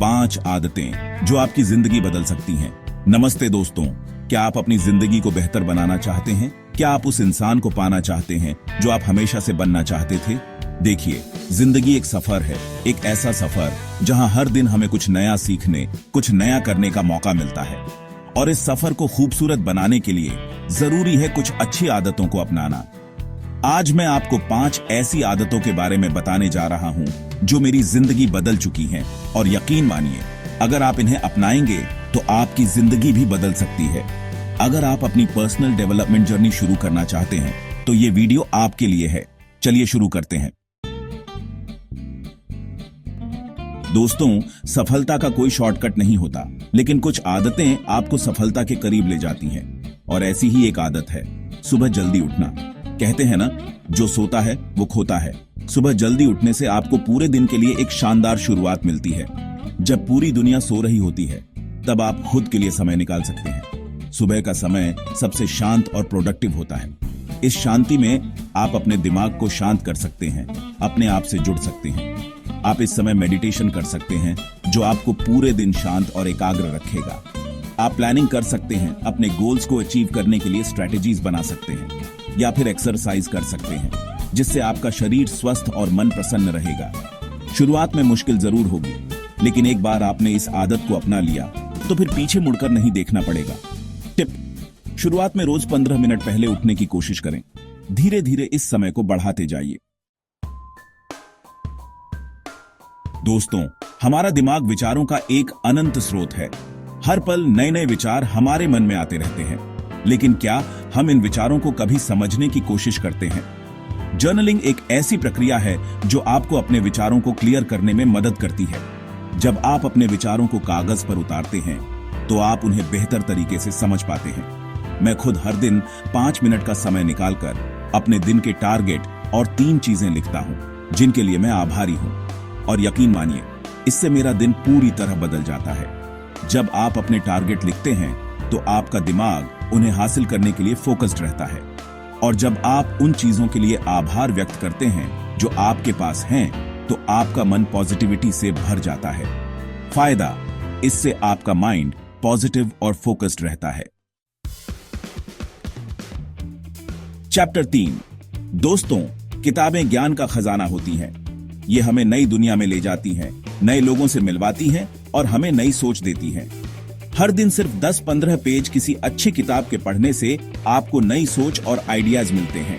5 आदतें जो आपकी जिंदगी बदल सकती हैं। नमस्ते दोस्तों, क्या आप अपनी जिंदगी को बेहतर बनाना चाहते हैं? क्या आप उस इंसान को पाना चाहते हैं जो आप हमेशा से बनना चाहते थे? देखिए, जिंदगी एक सफर है, एक ऐसा सफर जहां हर दिन हमें कुछ नया सीखने, कुछ नया करने का मौका मिलता है। और इस सफर को खूबसूरत बनाने के लिए जरूरी है कुछ अच्छी आदतों को अपनाना। आज मैं आपको 5 ऐसी आदतों के बारे में बताने जा रहा हूं जो मेरी जिंदगी बदल चुकी हैं, और यकीन मानिए, अगर आप इन्हें अपनाएंगे तो आपकी जिंदगी भी बदल सकती है। अगर आप अपनी पर्सनल डेवलपमेंट जर्नी शुरू करना चाहते हैं तो ये वीडियो आपके लिए है। चलिए शुरू करते हैं। दोस्तों, सफलता का कोई शॉर्टकट नहीं होता, लेकिन कुछ आदतें आपको सफलता के करीब ले जाती हैं। और ऐसी ही एक आदत है सुबह जल्दी उठना। कहते हैं ना, जो सोता है वो खोता है। सुबह जल्दी उठने से आपको पूरे दिन के लिए एक शानदार शुरुआत मिलती है। जब पूरी दुनिया सो रही होती है तब आप खुद के लिए समय निकाल सकते हैं। सुबह का समय सबसे शांत और प्रोडक्टिव होता है। इस शांति में आप अपने दिमाग को शांत कर सकते हैं, अपने आप से जुड़ सकते हैं। आप इस समय मेडिटेशन कर सकते हैं जो आपको पूरे दिन शांत और एकाग्र रखेगा। आप प्लानिंग कर सकते हैं, अपने गोल्स को अचीव करने के लिए स्ट्रेटेजीज बना सकते हैं, या फिर एक्सरसाइज कर सकते हैं जिससे आपका शरीर स्वस्थ और मन प्रसन्न रहेगा। शुरुआत में मुश्किल जरूर होगी, लेकिन एक बार आपने इस आदत को अपना लिया तो फिर पीछे मुड़कर नहीं देखना पड़ेगा। टिप: शुरुआत में रोज 15 मिनट पहले उठने की कोशिश करें। धीरे धीरे इस समय को बढ़ाते जाइए। दोस्तों, हमारा दिमाग विचारों का एक अनंत स्रोत है। हर पल नए नए विचार हमारे मन में आते रहते हैं, लेकिन क्या हम इन विचारों को कभी समझने की कोशिश करते हैं? जर्नलिंग एक ऐसी प्रक्रिया है जो आपको अपने विचारों को क्लियर करने में मदद करती है। जब आप अपने विचारों को कागज पर उतारते हैं तो आप उन्हें बेहतर तरीके से समझ पाते हैं। मैं खुद हर दिन 5 मिनट का समय निकालकर अपने दिन के टारगेट और 3 चीजें लिखता हूं जिनके लिए मैं आभारी हूं। और यकीन मानिए, इससे मेरा दिन पूरी तरह बदल जाता है। जब आप अपने टारगेट लिखते हैं तो आपका दिमाग उन्हें हासिल करने के लिए फोकस्ड रहता है। और जब आप उन चीजों के लिए आभार व्यक्त करते हैं जो आपके पास हैं, तो आपका मन पॉजिटिविटी से भर जाता है। फायदा: इससे आपका माइंड पॉजिटिव और फोकस्ड रहता है। चैप्टर 3। दोस्तों, किताबें ज्ञान का खजाना होती हैं। ये हमें नई दुनिया में ले जाती हैं, नए लोगों से मिलवाती हैं और हमें नई सोच देती हैं। हर दिन सिर्फ 10-15 पेज किसी अच्छी किताब के पढ़ने से आपको नई सोच और आइडियाज मिलते हैं।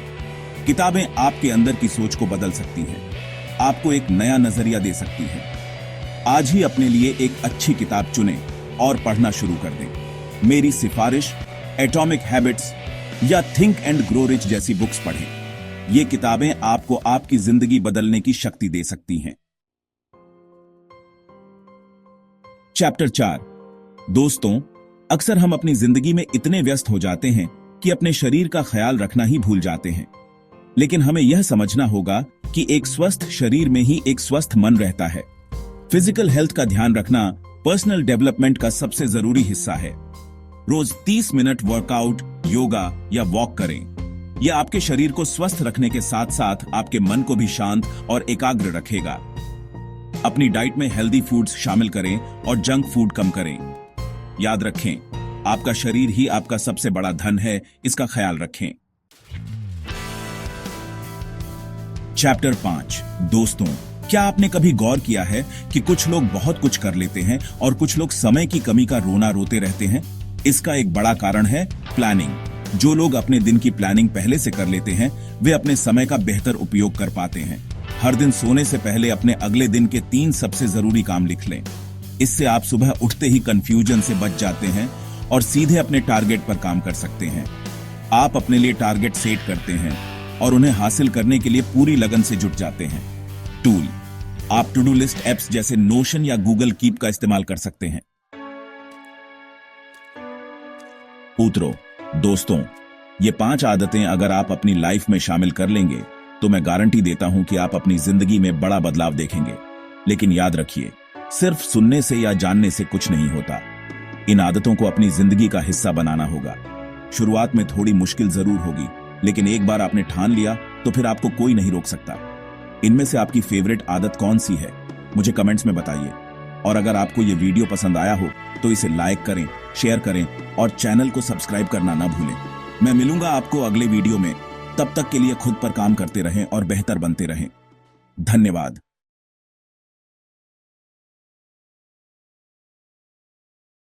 किताबें आपके अंदर की सोच को बदल सकती हैं, आपको एक नया नजरिया दे सकती हैं। आज ही अपने लिए एक अच्छी किताब चुनें और पढ़ना शुरू कर दें। मेरी सिफारिश एटॉमिक हैबिट्स या थिंक एंड ग्रो रिच जैसी बुक्स पढ़ें। ये किताबें आपको आपकी जिंदगी बदलने की शक्ति दे सकती हैं। चैप्टर 4। दोस्तों, अक्सर हम अपनी जिंदगी में इतने व्यस्त हो जाते हैं कि अपने शरीर का ख्याल रखना ही भूल जाते हैं। लेकिन हमें यह समझना होगा कि एक स्वस्थ शरीर में ही एक स्वस्थ मन रहता है। फिजिकल हेल्थ का ध्यान रखना पर्सनल डेवलपमेंट का सबसे जरूरी हिस्सा है। रोज 30 मिनट वर्कआउट, योगा या वॉक करें। यह आपके शरीर को स्वस्थ रखने के साथ साथ आपके मन को भी शांत और एकाग्र रखेगा। अपनी डाइट में हेल्दी फूड्स शामिल करें और जंक फूड कम करें। याद रखें, आपका शरीर ही आपका सबसे बड़ा धन है, इसका ख्याल रखें। चैप्टर 5। दोस्तों, क्या आपने कभी गौर किया है कि कुछ लोग बहुत कुछ कर लेते हैं और कुछ लोग समय की कमी का रोना रोते रहते हैं? इसका एक बड़ा कारण है प्लानिंग। जो लोग अपने दिन की प्लानिंग पहले से कर लेते हैं, वे अपने समय का बेहतर उपयोग कर पाते हैं। हर दिन सोने से पहले अपने अगले दिन के 3 सबसे जरूरी काम लिख लें। इससे आप सुबह उठते ही कंफ्यूजन से बच जाते हैं और सीधे अपने टारगेट पर काम कर सकते हैं। आप अपने लिए टारगेट सेट करते हैं और उन्हें हासिल करने के लिए पूरी लगन से जुट जाते हैं। टूल: आप टू डू लिस्ट एप्स जैसे नोशन या गूगल कीप का इस्तेमाल कर सकते हैं। उतरो। दोस्तों, ये 5 आदतें अगर आप अपनी लाइफ में शामिल कर लेंगे तो मैं गारंटी देता हूं कि आप अपनी जिंदगी में बड़ा बदलाव देखेंगे। लेकिन याद रखिए, सिर्फ सुनने से या जानने से कुछ नहीं होता। इन आदतों को अपनी जिंदगी का हिस्सा बनाना होगा। शुरुआत में थोड़ी मुश्किल जरूर होगी, लेकिन एक बार आपने ठान लिया तो फिर आपको कोई नहीं रोक सकता। इनमें से आपकी फेवरेट आदत कौन सी है? मुझे कमेंट्स में बताइए। और अगर आपको ये वीडियो पसंद आया हो तो इसे लाइक करें, शेयर करें और चैनल को सब्सक्राइब करना ना भूलें। मैं मिलूंगा आपको अगले वीडियो में। तब तक के लिए खुद पर काम करते रहें और बेहतर बनते रहें। धन्यवाद।